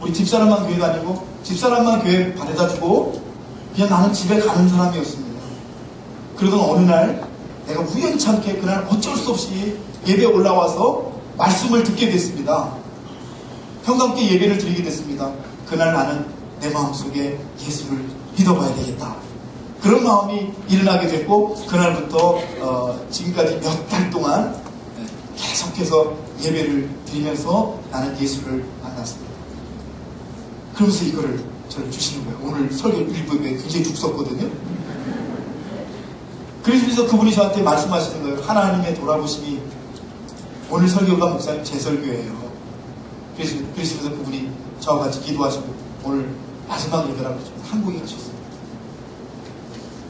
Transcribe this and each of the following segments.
우리 집사람만 교회 다니고 집사람만 교회 바래다주고 그냥 나는 집에 가는 사람이었습니다. 그러던 어느 날 내가 우연찮게 그날 어쩔 수 없이 예배에 올라와서 말씀을 듣게 됐습니다. 형과 함께 예배를 드리게 됐습니다. 그날 나는 내 마음속에 예수를 믿어봐야 되겠다. 그런 마음이 일어나게 됐고 그날부터 지금까지 몇 달 동안 계속해서 예배를 드리면서 나는 예수를 만났습니다. 그러면서 이거를 저를 주시는 거예요. 오늘 설교 일부에 굉장히 죽었거든요. 그러시면서 그분이 저한테 말씀하시는 거예요. 하나님의 돌아보심이 오늘 설교가 목사님 제 설교예요. 그러시면서 그분이 저와 같이 기도하시고 오늘 마지막 예배라고 한국에 가셨어요.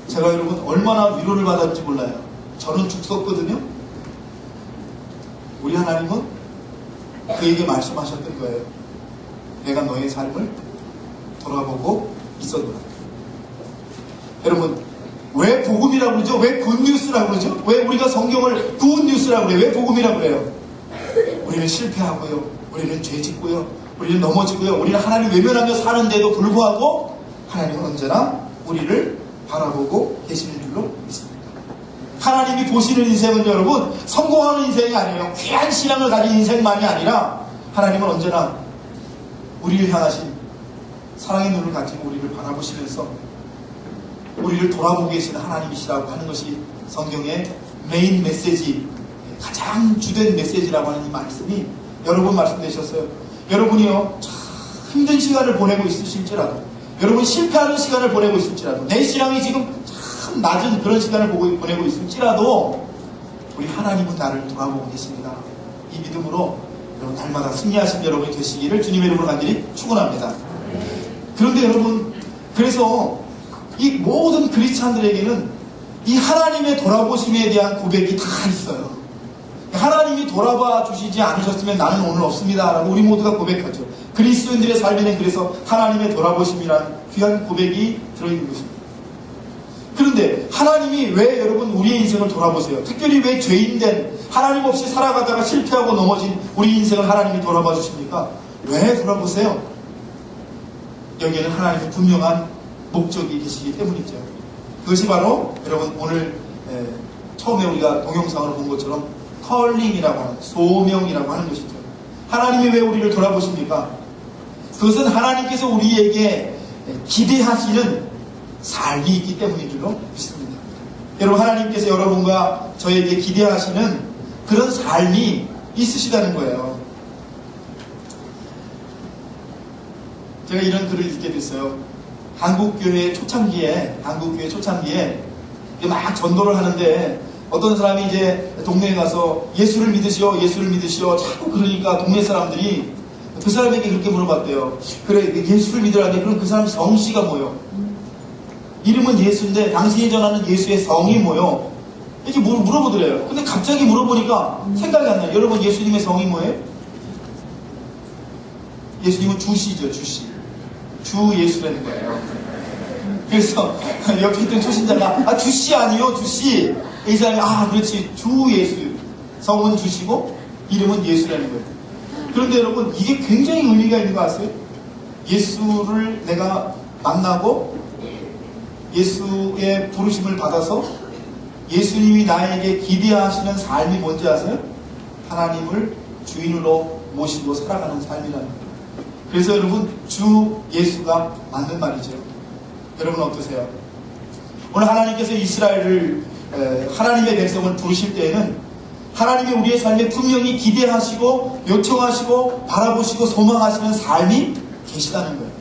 제가 여러분 얼마나 위로를 받았는지 몰라요. 저는 죽었거든요. 우리 하나님은 그에게 말씀하셨던 거예요. 내가 너의 삶을 돌아보고 있었노라. 여러분 왜 복음이라고 그러죠? 왜 굿뉴스라고 그러죠? 왜 우리가 성경을 굿뉴스라고 그래요? 왜 복음이라고 그래요? 우리는 실패하고요. 우리는 죄짓고요. 우리는 넘어지고요. 우리는 하나님 외면하며 사는데도 불구하고 하나님은 언제나 우리를 바라보고 계시는 줄로 믿습니다. 하나님이 보시는 인생은 여러분 성공하는 인생이 아니에요. 귀한 신앙을 가진 인생만이 아니라 하나님은 언제나 우리를 향하신 사랑의 눈을 가지고 우리를 바라보시면서 우리를 돌아보고 계시는 하나님이시라고 하는 것이 성경의 메인 메시지, 가장 주된 메시지라고 하는 이 말씀이 여러 번 말씀되셨어요. 여러분이요 참 힘든 시간을 보내고 있으실지라도, 여러분 실패하는 시간을 보내고 있을지라도, 내 신앙이 지금 참 낮은 그런 시간을 보내고 있을지라도 우리 하나님은 나를 돌아보고 계십니다. 이 믿음으로 여러분 날마다 승리하신 여러분이 되시기를 주님의 이름으로 간절히 축원합니다. 그런데 여러분, 그래서 이 모든 크리스찬들에게는 이 하나님의 돌아보심에 대한 고백이 다 있어요. 하나님이 돌아봐 주시지 않으셨으면 나는 오늘 없습니다 라고 우리 모두가 고백하죠. 그리스도인들의 삶에는 그래서 하나님의 돌아보심이란 귀한 고백이 들어있는 것입니다. 그런데 하나님이 왜 여러분 우리의 인생을 돌아보세요? 특별히 왜 죄인된 하나님 없이 살아가다가 실패하고 넘어진 우리 인생을 하나님이 돌아봐 주십니까? 왜 돌아보세요? 여기에는 하나님의 분명한 목적이 계시기 때문이죠. 그것이 바로 여러분 오늘 처음에 우리가 동영상으로 본 것처럼 컬링이라고 하는, 소명이라고 하는 것이죠. 하나님이 왜 우리를 돌아보십니까? 그것은 하나님께서 우리에게 기대하시는 삶이 있기 때문인 줄로 믿습니다. 여러분 하나님께서 여러분과 저에게 기대하시는 그런 삶이 있으시다는 거예요. 제가 이런 글을 읽게 됐어요. 한국교회 초창기에 막 전도를 하는데 어떤 사람이 이제 동네에 가서 예수를 믿으시오 자꾸 그러니까 동네 사람들이 그 사람에게 그렇게 물어봤대요. 그래 예수를 믿으라니 그럼 그 사람 성씨가 뭐요? 이름은 예수인데 당신이 전하는 예수의 성이 뭐요? 이렇게 물어보더래요. 근데 갑자기 물어보니까 생각이 안 나요. 여러분 예수님의 성이 뭐예요? 예수님은 주씨죠. 주씨. 주 예수라는 거예요. 그래서 옆에 있던 초신자가 주씨 아니요 주씨. 이 사람이 그렇지 주 예수. 성은 주시고 이름은 예수라는 거예요. 그런데 여러분 이게 굉장히 의미가 있는 거 아세요? 예수를 내가 만나고 예수의 부르심을 받아서 예수님이 나에게 기대하시는 삶이 뭔지 아세요? 하나님을 주인으로 모시고 살아가는 삶이라는 거예요. 그래서 여러분 주 예수가 맞는 말이죠. 여러분 어떠세요? 오늘 하나님께서 이스라엘을 하나님의 백성을 부르실 때에는 하나님이 우리의 삶에 분명히 기대하시고 요청하시고 바라보시고 소망하시는 삶이 계시다는 거예요.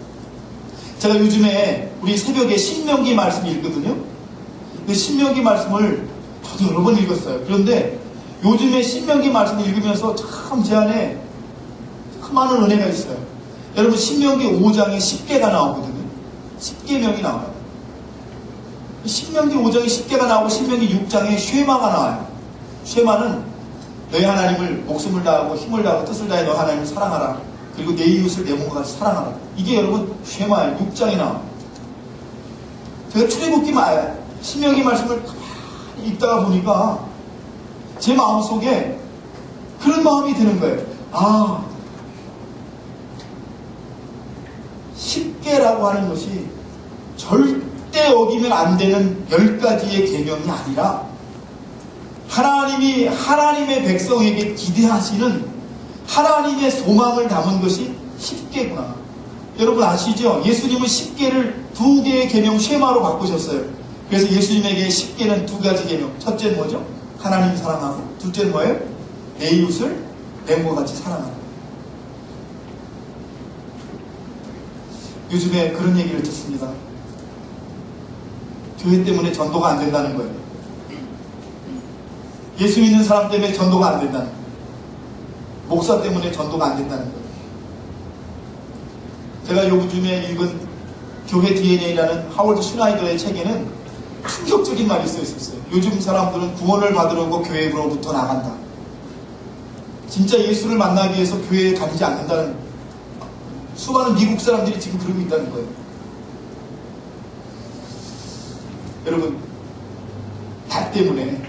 제가 요즘에 우리 새벽에 신명기 말씀 읽거든요. 근데 신명기 말씀을 저도 여러 번 읽었어요. 그런데 요즘에 신명기 말씀을 읽으면서 참 제 안에 많은 은혜가 있어요. 여러분 신명기 5장에 10개가 나오거든요. 10계명이 나와요. 신명기 5장에 10개가 나오고 신명기 6장에 쉐마가 나와요. 쉐마는 너희 하나님을 목숨을 다하고 힘을 다하고 뜻을 다해 너 하나님을 사랑하라. 그리고 내 이웃을 내 몸과 같이 사랑하라. 이게 여러분 쉐마예요. 6장에 나와요. 제가 출애굽기 신명기 말씀을 가만히 읽다가 보니까 제 마음속에 그런 마음이 드는 거예요. 십계라고 하는 것이 절대 어기면 안 되는 10가지의 계명이 아니라 하나님이 하나님의 백성에게 기대하시는 하나님의 소망을 담은 것이 십계구나. 여러분 아시죠? 예수님은 십계를 2개의 계명 쉐마로 바꾸셨어요. 그래서 예수님에게 십계는 2가지 계명. 첫째는 뭐죠? 하나님 사랑하고, 둘째는 뭐예요? 내 이웃을 내 몸과 같이 사랑하는. 요즘에 그런 얘기를 듣습니다. 교회 때문에 전도가 안 된다는 거예요. 예수 믿는 사람 때문에 전도가 안 된다는 거예요. 목사 때문에 전도가 안 된다는 거예요. 제가 요즘에 읽은 교회 DNA라는 하워드 슈나이더의 책에는 충격적인 말이 써 있었어요. 요즘 사람들은 구원을 받으려고 교회로부터 나간다. 진짜 예수를 만나기 위해서 교회에 다니지 않는다는 수많은 미국 사람들이 지금 그러고 있다는 거예요. 여러분, 나 때문에,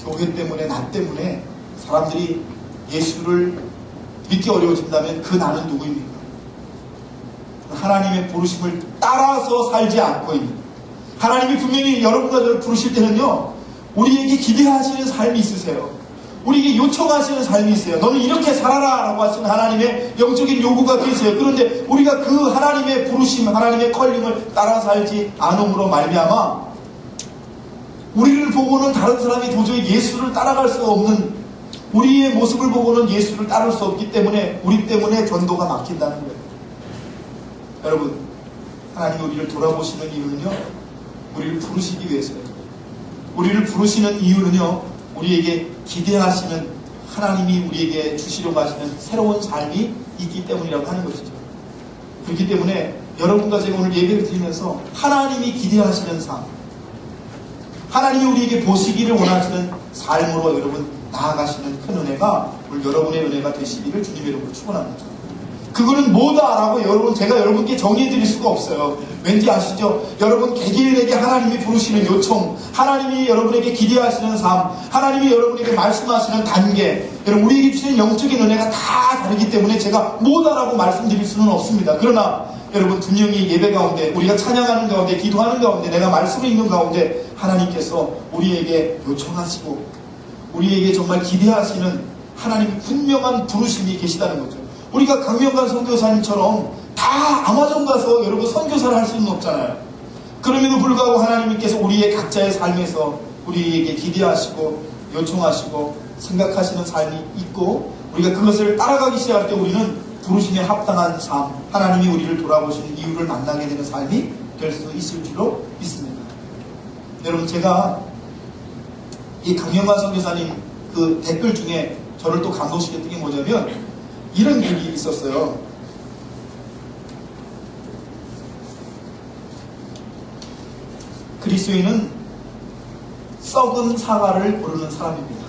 교회 때문에, 나 때문에 사람들이 예수를 믿기 어려워진다면 그 나는 누구입니까? 하나님의 부르심을 따라서 살지 않고 있는, 하나님이 분명히 여러분과 저를 부르실 때는요, 우리에게 기대하시는 삶이 있으세요. 우리에게 요청하시는 삶이 있어요. 너는 이렇게 살아라 라고 하시는 하나님의 영적인 요구가 계세요. 그런데 우리가 그 하나님의 부르심, 하나님의 컬링을 따라 살지 않음으로 말미암아 우리를 보고는 다른 사람이 도저히 예수를 따라갈 수 없는, 우리의 모습을 보고는 예수를 따를 수 없기 때문에 우리 때문에 전도가 막힌다는 거예요. 여러분, 하나님이 우리를 돌아보시는 이유는요, 우리를 부르시기 위해서예요. 우리를 부르시는 이유는요, 우리에게 기대하시는, 하나님이 우리에게 주시려고 하시는 새로운 삶이 있기 때문이라고 하는 것이죠. 그렇기 때문에 여러분과 제가 오늘 예배를 드리면서 하나님이 기대하시는 삶, 하나님이 우리에게 보시기를 원하시는 삶으로 여러분 나아가시는 큰 은혜가 오늘 여러분의 은혜가 되시기를 주님의 이름으로 축원합니다. 그거는 뭐다라고 여러분, 제가 여러분께 정의해 드릴 수가 없어요. 왠지 아시죠? 여러분 개개인에게 하나님이 부르시는 요청, 하나님이 여러분에게 기대하시는 삶, 하나님이 여러분에게 말씀하시는 단계, 여러분 우리에게 주시는 영적인 은혜가 다 다르기 때문에 제가 뭐다라고 말씀드릴 수는 없습니다. 그러나 여러분 분명히 예배 가운데, 우리가 찬양하는 가운데, 기도하는 가운데, 내가 말씀을 읽는 가운데 하나님께서 우리에게 요청하시고 우리에게 정말 기대하시는 하나님의 분명한 부르심이 계시다는 거죠. 우리가 강명관 선교사님처럼 다 아마존 가서 여러분 선교사를 할 수는 없잖아요. 그럼에도 불구하고 하나님께서 우리의 각자의 삶에서 우리에게 기대하시고 요청하시고 생각하시는 삶이 있고, 우리가 그것을 따라가기 시작할 때 우리는 부르심에 합당한 삶, 하나님이 우리를 돌아보시는 이유를 만나게 되는 삶이 될 수 있을 줄로 믿습니다. 여러분, 제가 이 강명관 선교사님 그 댓글 중에 저를 또 감동시켰던 게 뭐냐면 이런 얘기 있었어요. 그리스도인은 썩은 사과를 고르는 사람입니다.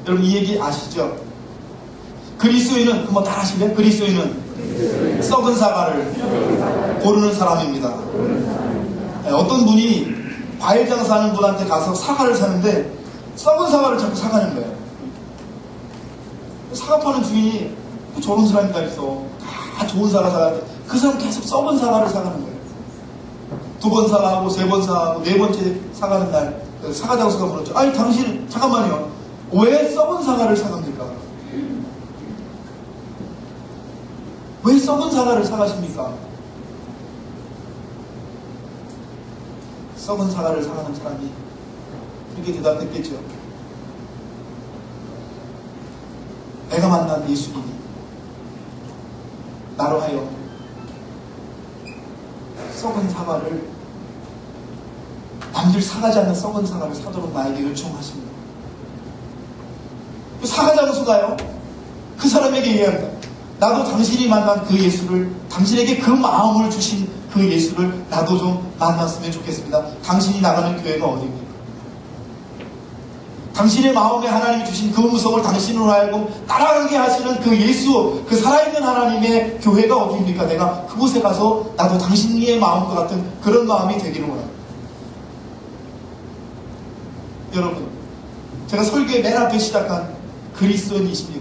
여러분 이 얘기 아시죠? 그리스도인은 한번 다 하실래요? 그리스도인은 썩은 사과를 고르는 사람입니다. 어떤 분이 과일 장사하는 분한테 가서 사과를 사는데 썩은 사과를 자꾸 사가는 거예요. 사과 파는 주인이 좋은 사람이 다 있어. 다 좋은 사과 사가는데 그 사람 계속 썩은 사과를 사가는 거예요. 2번 사가고 3번 사가고 4번째 사가는 날 사과 장수가 물었죠. 아니 당신 잠깐만요. 왜 썩은 사과를 사갑니까? 왜 썩은 사과를 사가십니까? 썩은 사과를 사가는 사람이 그렇게 대답했겠죠. 내가 만난 예수님이 나로 하여 썩은 사과를, 남들 사가지 않는 썩은 사과를 사도록 나에게 요청하십니다. 사과 장수가요, 그 사람에게 얘기합니다. 나도 당신이 만난 그 예수를, 당신에게 그 마음을 주신 그 예수를 나도 좀 만났으면 좋겠습니다. 당신이 나가는 교회가 어디입니까? 당신의 마음에 하나님이 주신 그 음성을 당신으로 하여금 따라가게 하시는 그 예수, 그 살아있는 하나님의 교회가 어디입니까? 내가 그곳에 가서 나도 당신의 마음과 같은 그런 마음이 되기를 원합니다. 여러분, 제가 설교의 맨 앞에 시작한 그리스도인이십니까?